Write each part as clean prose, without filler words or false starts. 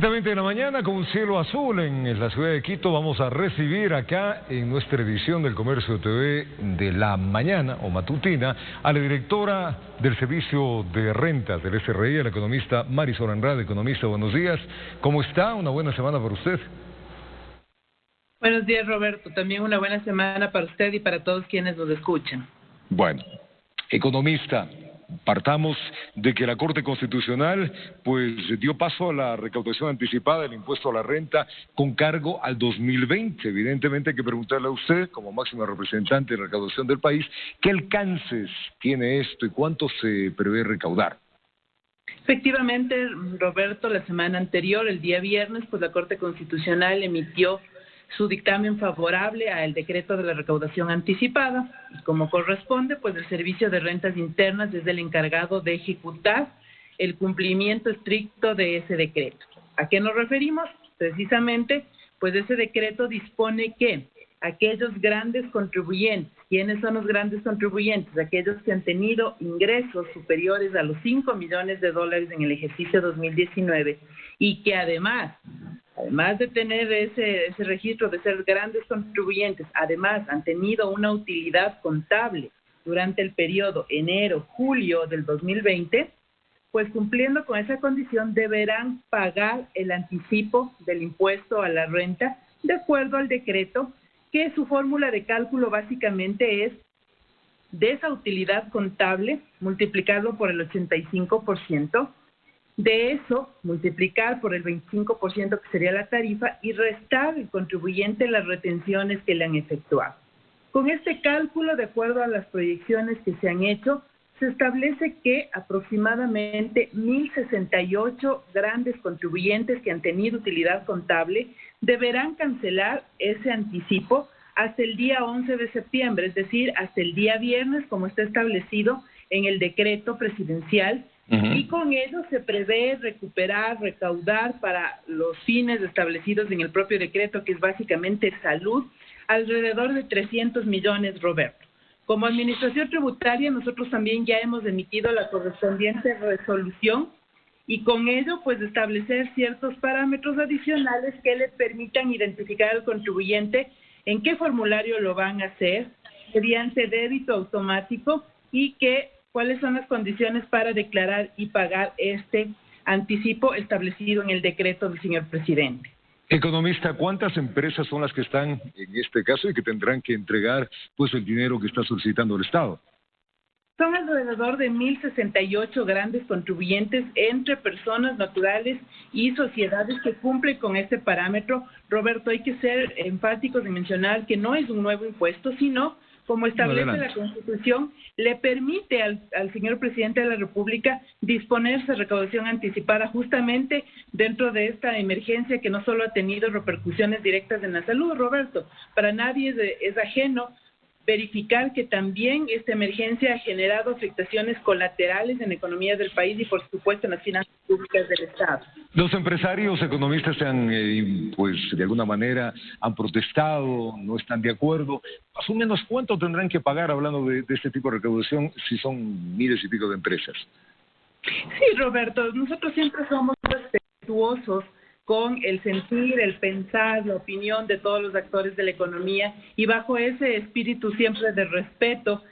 Exactamente de la mañana, con un cielo azul en la ciudad de Quito, vamos a recibir acá en nuestra edición del Comercio TV de la mañana o matutina a la directora del Servicio de Rentas del SRI, la economista Marisol Andrade. Economista, buenos días. ¿Cómo está? Una buena semana para usted. Buenos días, Roberto. También una buena semana para usted y para todos quienes nos escuchan. Bueno, economista, partamos de que la Corte Constitucional pues dio paso a la recaudación anticipada del impuesto a la renta con cargo al 2020. Evidentemente hay que preguntarle a usted, como máxima representante de recaudación del país, ¿qué alcances tiene esto y cuánto se prevé recaudar? Efectivamente, Roberto, la semana anterior, el día viernes, pues la Corte Constitucional emitió su dictamen favorable al decreto de la recaudación anticipada. Y como corresponde, pues el Servicio de Rentas Internas es el encargado de ejecutar el cumplimiento estricto de ese decreto. ¿A qué nos referimos? Precisamente, pues ese decreto dispone que aquellos grandes contribuyentes, ¿quiénes son los grandes contribuyentes? Aquellos que han tenido ingresos superiores a los $5 millones en el ejercicio 2019 y que además de tener ese registro de ser grandes contribuyentes, además han tenido una utilidad contable durante el periodo enero-julio del 2020, pues cumpliendo con esa condición deberán pagar el anticipo del impuesto a la renta de acuerdo al decreto, que su fórmula de cálculo básicamente es de esa utilidad contable multiplicarlo por el 85%, de eso multiplicar por el 25% que sería la tarifa y restar al contribuyente las retenciones que le han efectuado. Con este cálculo, de acuerdo a las proyecciones que se han hecho, se establece que aproximadamente 1.068 grandes contribuyentes que han tenido utilidad contable deberán cancelar ese anticipo hasta el día 11 de septiembre, es decir, hasta el día viernes, como está establecido en el decreto presidencial. Y con ello se prevé recaudar para los fines establecidos en el propio decreto, que es básicamente salud, alrededor de 300 millones, Roberto. Como administración tributaria, nosotros también ya hemos emitido la correspondiente resolución y con ello, pues, establecer ciertos parámetros adicionales que le permitan identificar al contribuyente en qué formulario lo van a hacer, mediante débito automático y cuáles son las condiciones para declarar y pagar este anticipo establecido en el decreto del señor presidente. Economista, ¿cuántas empresas son las que están en este caso y que tendrán que entregar pues el dinero que está solicitando el Estado? Son alrededor de 1.068 grandes contribuyentes entre personas naturales y sociedades que cumplen con este parámetro. Roberto, hay que ser enfáticos en mencionar que no es un nuevo impuesto, sino, como establece la Constitución, le permite al señor presidente de la República disponerse de recaudación anticipada justamente dentro de esta emergencia que no solo ha tenido repercusiones directas en la salud, Roberto. Para nadie es ajeno verificar que también esta emergencia ha generado afectaciones colaterales en la economía del país y, por supuesto, en las finanzas públicas del Estado. Los empresarios economistas pues de alguna manera han protestado, no están de acuerdo. Más o menos, ¿cuánto tendrán que pagar hablando de este tipo de recaudación si son miles y pico de empresas? Sí, Roberto, nosotros siempre somos respetuosos con el sentir, el pensar, la opinión de todos los actores de la economía y bajo ese espíritu siempre de respeto,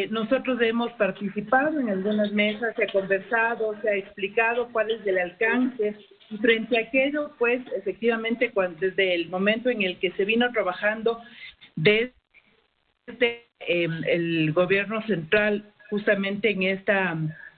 nosotros hemos participado en algunas mesas, se ha conversado, se ha explicado cuál es el alcance y frente a aquello, pues efectivamente desde el momento en el que se vino trabajando desde el gobierno central justamente en esta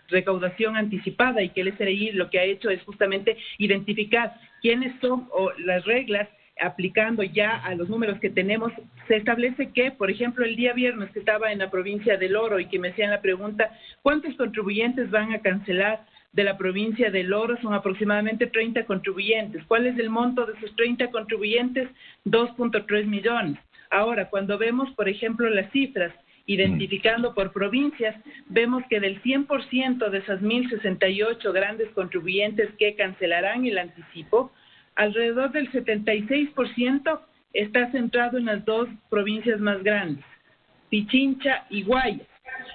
recaudación anticipada y que el SRI lo que ha hecho es justamente identificar quiénes son las reglas aplicando ya a los números que tenemos. Se establece que, por ejemplo, el día viernes que estaba en la provincia del Oro y que me hacían la pregunta, ¿cuántos contribuyentes van a cancelar de la provincia del Oro? Son aproximadamente 30 contribuyentes. ¿Cuál es el monto de esos 30 contribuyentes? 2.3 millones. Ahora, cuando vemos, por ejemplo, las cifras, identificando por provincias, vemos que del 100% de esas 1.068 grandes contribuyentes que cancelarán el anticipo, alrededor del 76% está centrado en las dos provincias más grandes, Pichincha y Guayas.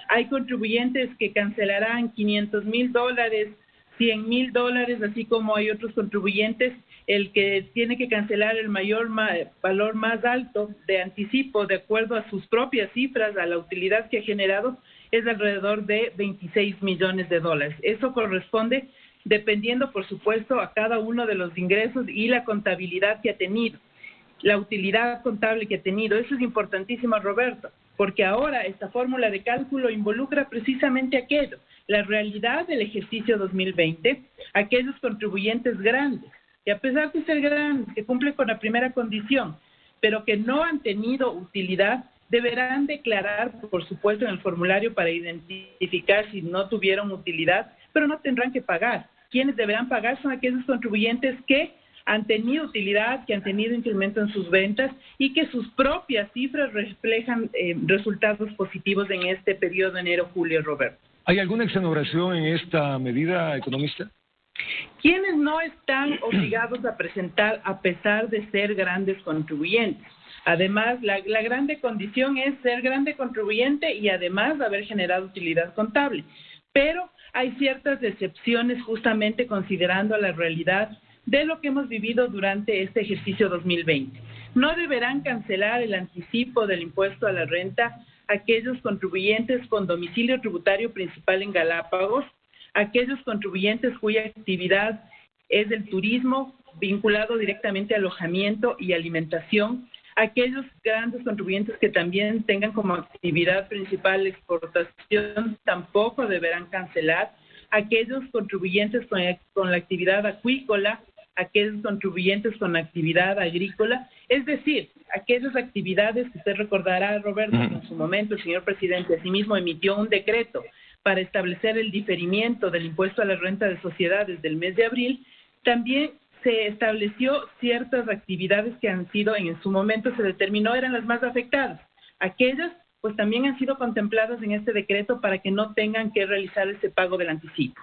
Hay contribuyentes que cancelarán $500,000, $100,000, así como hay otros contribuyentes, el que tiene que cancelar el valor más alto de anticipo, de acuerdo a sus propias cifras, a la utilidad que ha generado, es alrededor de $26 millones. Eso corresponde, dependiendo, por supuesto, a cada uno de los ingresos y la contabilidad que ha tenido, la utilidad contable que ha tenido. Eso es importantísimo, Roberto, porque ahora esta fórmula de cálculo involucra precisamente aquello, la realidad del ejercicio 2020, aquellos contribuyentes grandes, que a pesar de ser grandes, que cumplen con la primera condición, pero que no han tenido utilidad, deberán declarar, por supuesto, en el formulario para identificar si no tuvieron utilidad, pero no tendrán que pagar. Quienes deberán pagar son aquellos contribuyentes que han tenido utilidad, que han tenido incremento en sus ventas y que sus propias cifras reflejan resultados positivos en este periodo de enero-julio, Roberto. ¿Hay alguna exoneración en esta medida, economista? Quienes no están obligados a presentar a pesar de ser grandes contribuyentes. Además, la grande condición es ser grande contribuyente y además haber generado utilidad contable. Pero hay ciertas excepciones justamente considerando la realidad de lo que hemos vivido durante este ejercicio 2020. No deberán cancelar el anticipo del impuesto a la renta aquellos contribuyentes con domicilio tributario principal en Galápagos, aquellos contribuyentes cuya actividad es el turismo vinculado directamente a alojamiento y alimentación, aquellos grandes contribuyentes que también tengan como actividad principal exportación tampoco deberán cancelar, aquellos contribuyentes con la actividad acuícola, aquellos contribuyentes con actividad agrícola, es decir, aquellas actividades que usted recordará, Roberto, que en su momento el señor presidente asimismo emitió un decreto para establecer el diferimiento del impuesto a la renta de sociedades del mes de abril, también se estableció ciertas actividades que han sido, en su momento se determinó, eran las más afectadas. Aquellas, pues también han sido contempladas en este decreto para que no tengan que realizar ese pago del anticipo.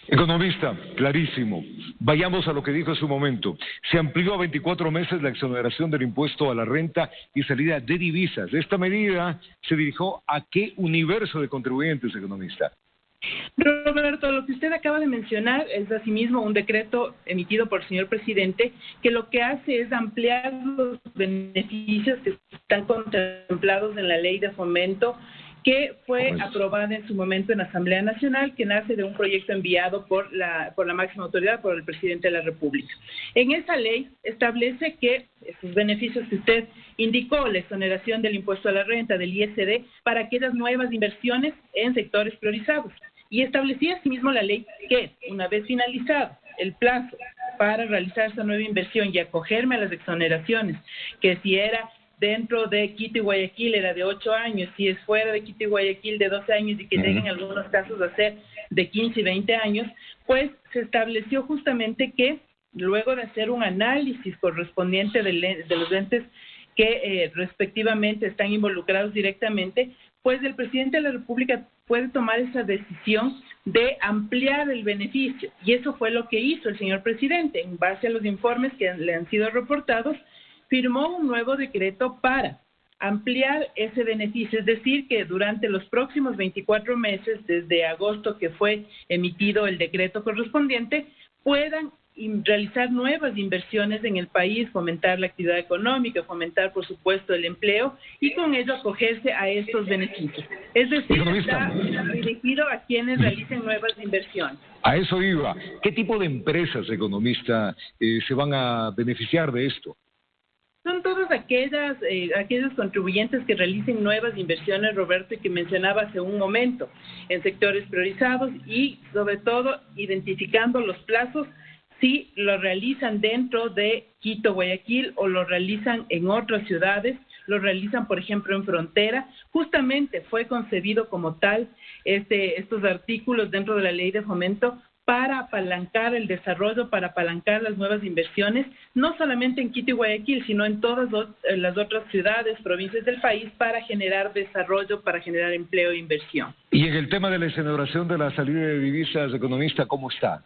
Economista, clarísimo. Vayamos a lo que dijo en su momento. Se amplió a 24 meses la exoneración del impuesto a la renta y salida de divisas. Esta medida se dirigió a ¿qué universo de contribuyentes, economista? Roberto, lo que usted acaba de mencionar es asimismo un decreto emitido por el señor presidente que lo que hace es ampliar los beneficios que están contemplados en la ley de fomento que fue aprobada en su momento en la Asamblea Nacional, que nace de un proyecto enviado por la máxima autoridad, por el presidente de la República. En esa ley establece que esos beneficios que usted indicó, la exoneración del impuesto a la renta, del ISD, para aquellas nuevas inversiones en sectores priorizados. Y establecía asimismo la ley que, una vez finalizado el plazo para realizar esa nueva inversión y acogerme a las exoneraciones, que si era dentro de Quito y Guayaquil era de 8 años, si es fuera de Quito y Guayaquil de 12 años y que lleguen en algunos casos a ser de 15 y 20 años, pues se estableció justamente que luego de hacer un análisis correspondiente de los entes que respectivamente están involucrados directamente, pues el presidente de la República puede tomar esa decisión de ampliar el beneficio. Y eso fue lo que hizo el señor presidente. En base a los informes que le han sido reportados, firmó un nuevo decreto para ampliar ese beneficio, es decir, que durante los próximos 24 meses, desde agosto que fue emitido el decreto correspondiente, puedan realizar nuevas inversiones en el país, fomentar la actividad económica, fomentar, por supuesto, el empleo y con ello acogerse a estos beneficios. Es decir, está dirigido a quienes realicen nuevas inversiones. A eso iba. ¿Qué tipo de empresas, economista, se van a beneficiar de esto? Son todos aquellos contribuyentes que realicen nuevas inversiones, Roberto, y que mencionaba hace un momento, en sectores priorizados y, sobre todo, identificando los plazos si lo realizan dentro de Quito, Guayaquil o lo realizan en otras ciudades, lo realizan, por ejemplo, en frontera. Justamente fue concebido como tal estos artículos dentro de la ley de fomento para apalancar el desarrollo, para apalancar las nuevas inversiones, no solamente en Quito y Guayaquil, sino en todas las otras ciudades, provincias del país, para generar desarrollo, para generar empleo e inversión. Y en el tema de la exoneración de la salida de divisas, economista, ¿cómo está?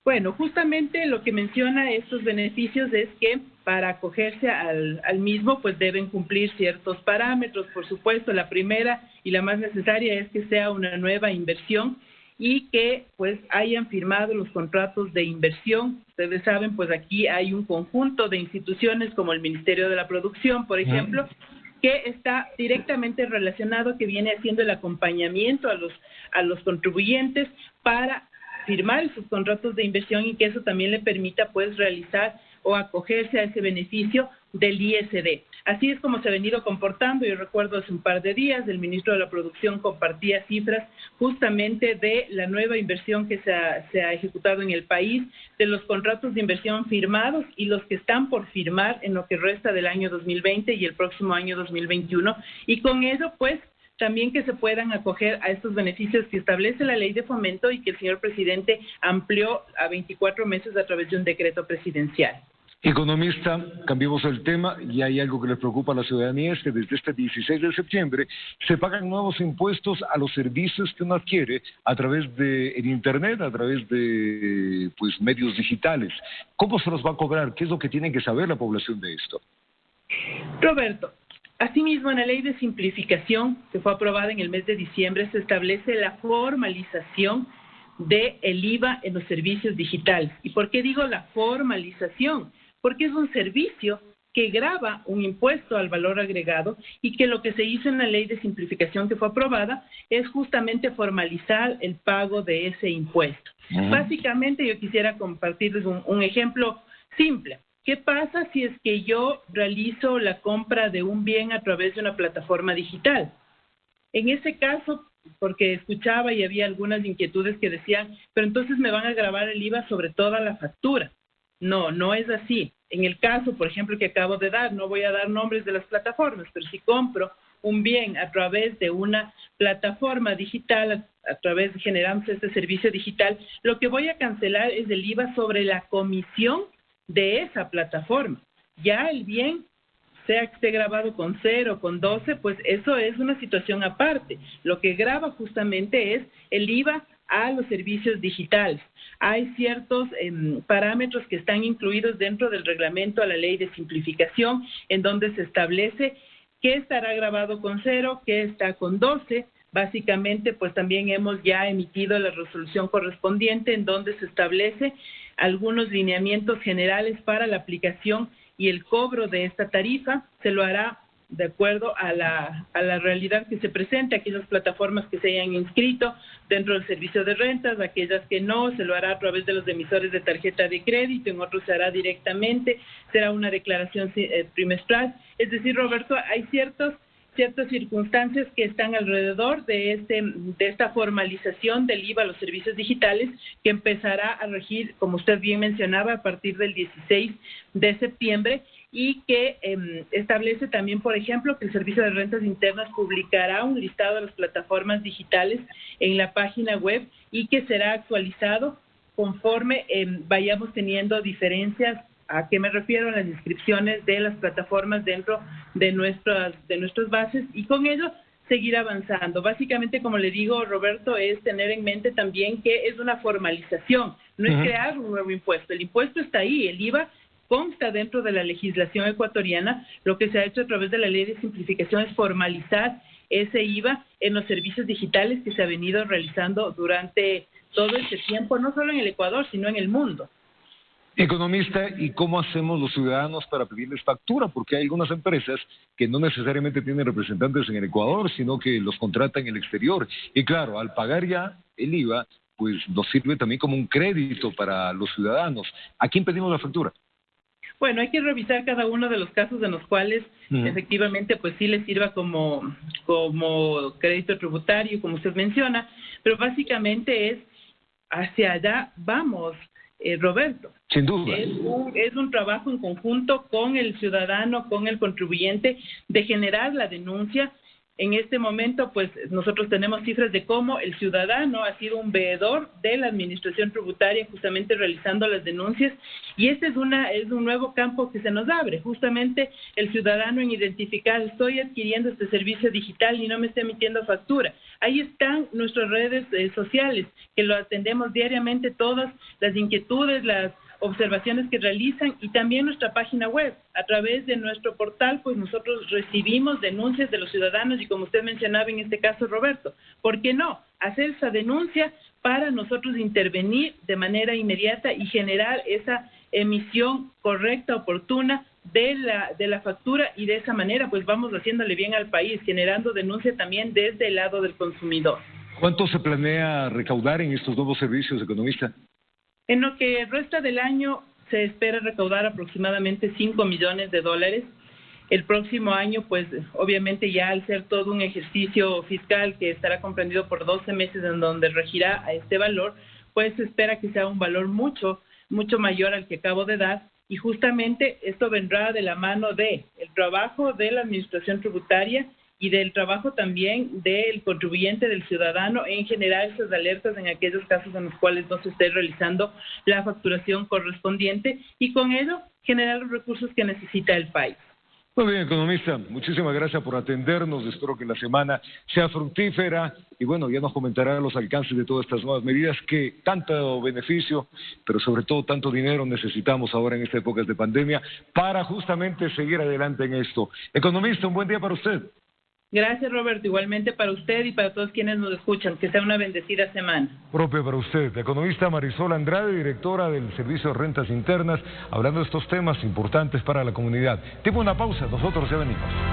Bueno, justamente lo que menciona estos beneficios es que para acogerse al mismo, pues deben cumplir ciertos parámetros. Por supuesto, la primera y la más necesaria es que sea una nueva inversión y que pues hayan firmado los contratos de inversión. Ustedes saben, pues aquí hay un conjunto de instituciones como el Ministerio de la Producción, por ejemplo, que está directamente relacionado, que viene haciendo el acompañamiento a los contribuyentes para firmar sus contratos de inversión y que eso también le permita pues realizar o acogerse a ese beneficio del ISD. Así es como se ha venido comportando. Yo recuerdo hace un par de días el ministro de la Producción compartía cifras justamente de la nueva inversión que se ha ejecutado en el país, de los contratos de inversión firmados y los que están por firmar en lo que resta del año 2020 y el próximo año 2021. Y con ello, pues, también que se puedan acoger a estos beneficios que establece la ley de fomento y que el señor presidente amplió a 24 meses a través de un decreto presidencial. Economista, cambiemos el tema y hay algo que les preocupa a la ciudadanía, es que desde este 16 de septiembre se pagan nuevos impuestos a los servicios que uno adquiere a través de el Internet, a través de pues medios digitales. ¿Cómo se los va a cobrar? ¿Qué es lo que tiene que saber la población de esto? Roberto, asimismo, en la ley de simplificación que fue aprobada en el mes de diciembre se establece la formalización del IVA en los servicios digitales. ¿Y por qué digo la formalización? Porque es un servicio que grava un impuesto al valor agregado y que lo que se hizo en la ley de simplificación que fue aprobada es justamente formalizar el pago de ese impuesto. Básicamente yo quisiera compartirles un ejemplo simple. ¿Qué pasa si es que yo realizo la compra de un bien a través de una plataforma digital? En ese caso, porque escuchaba y había algunas inquietudes que decían, pero entonces me van a gravar el IVA sobre toda la factura. No, no es así. En el caso, por ejemplo, que acabo de dar, no voy a dar nombres de las plataformas, pero si compro un bien a través de una plataforma digital, a través de generándose este servicio digital, lo que voy a cancelar es el IVA sobre la comisión de esa plataforma. Ya el bien, sea que esté grabado con 0 o con 12, pues eso es una situación aparte. Lo que grava justamente es el IVA a los servicios digitales. Hay ciertos parámetros que están incluidos dentro del reglamento a la ley de simplificación, en donde se establece qué estará grabado con 0, qué está con 12. Básicamente, pues también hemos ya emitido la resolución correspondiente en donde se establece algunos lineamientos generales para la aplicación y el cobro de esta tarifa. Se lo hará de acuerdo a la realidad que se presente, aquellas plataformas que se hayan inscrito dentro del servicio de rentas, aquellas que no, se lo hará a través de los emisores de tarjeta de crédito, en otros se hará directamente, será una declaración trimestral. Es decir, Roberto, hay ciertas circunstancias que están alrededor de esta formalización del IVA a los servicios digitales que empezará a regir, como usted bien mencionaba, a partir del 16 de septiembre y que establece también, por ejemplo, que el Servicio de Rentas Internas publicará un listado de las plataformas digitales en la página web y que será actualizado conforme vayamos teniendo diferencias. ¿A qué me refiero? A las inscripciones de las plataformas dentro de nuestras bases y con ello seguir avanzando. Básicamente, como le digo, Roberto, es tener en mente también que es una formalización, no es crear un nuevo impuesto. El impuesto está ahí, el IVA consta dentro de la legislación ecuatoriana. Lo que se ha hecho a través de la ley de simplificación es formalizar ese IVA en los servicios digitales que se ha venido realizando durante todo este tiempo, no solo en el Ecuador, sino en el mundo. Economista, ¿y cómo hacemos los ciudadanos para pedirles factura? Porque hay algunas empresas que no necesariamente tienen representantes en el Ecuador, sino que los contratan en el exterior. Y claro, al pagar ya el IVA, pues nos sirve también como un crédito para los ciudadanos. ¿A quién pedimos la factura? Bueno, hay que revisar cada uno de los casos en los cuales efectivamente pues sí les sirva como crédito tributario, como usted menciona, pero básicamente es hacia allá vamos, Roberto. Sin duda. Es un trabajo en conjunto con el ciudadano, con el contribuyente, de generar la denuncia. En este momento, pues nosotros tenemos cifras de cómo el ciudadano ha sido un veedor de la administración tributaria justamente realizando las denuncias y este es un nuevo campo que se nos abre, justamente el ciudadano en identificar, estoy adquiriendo este servicio digital y no me está emitiendo factura. Ahí están nuestras redes sociales que lo atendemos diariamente, todas las inquietudes, las observaciones que realizan y también nuestra página web. A través de nuestro portal, pues nosotros recibimos denuncias de los ciudadanos y como usted mencionaba en este caso, Roberto, ¿por qué no? Hacer esa denuncia para nosotros intervenir de manera inmediata y generar esa emisión correcta, oportuna de la factura, y de esa manera pues vamos haciéndole bien al país, generando denuncia también desde el lado del consumidor. ¿Cuánto se planea recaudar en estos nuevos servicios, economista? En lo que resta del año se espera recaudar aproximadamente $5 millones. El próximo año, pues obviamente ya al ser todo un ejercicio fiscal que estará comprendido por 12 meses en donde regirá a este valor, pues se espera que sea un valor mucho mayor al que acabo de dar, y justamente esto vendrá de la mano de el trabajo de la administración tributaria y del trabajo también del contribuyente, del ciudadano, en generar esas alertas en aquellos casos en los cuales no se esté realizando la facturación correspondiente, y con ello generar los recursos que necesita el país. Muy bien, economista, muchísimas gracias por atendernos. Espero que la semana sea fructífera y bueno, ya nos comentará los alcances de todas estas nuevas medidas que tanto beneficio, pero sobre todo tanto dinero necesitamos ahora en estas épocas de pandemia para justamente seguir adelante en esto. Economista, un buen día para usted. Gracias, Roberto. Igualmente para usted y para todos quienes nos escuchan. Que sea una bendecida semana. Propio para usted. Economista Marisol Andrade, directora del Servicio de Rentas Internas, hablando de estos temas importantes para la comunidad. Tipo una pausa, nosotros ya venimos.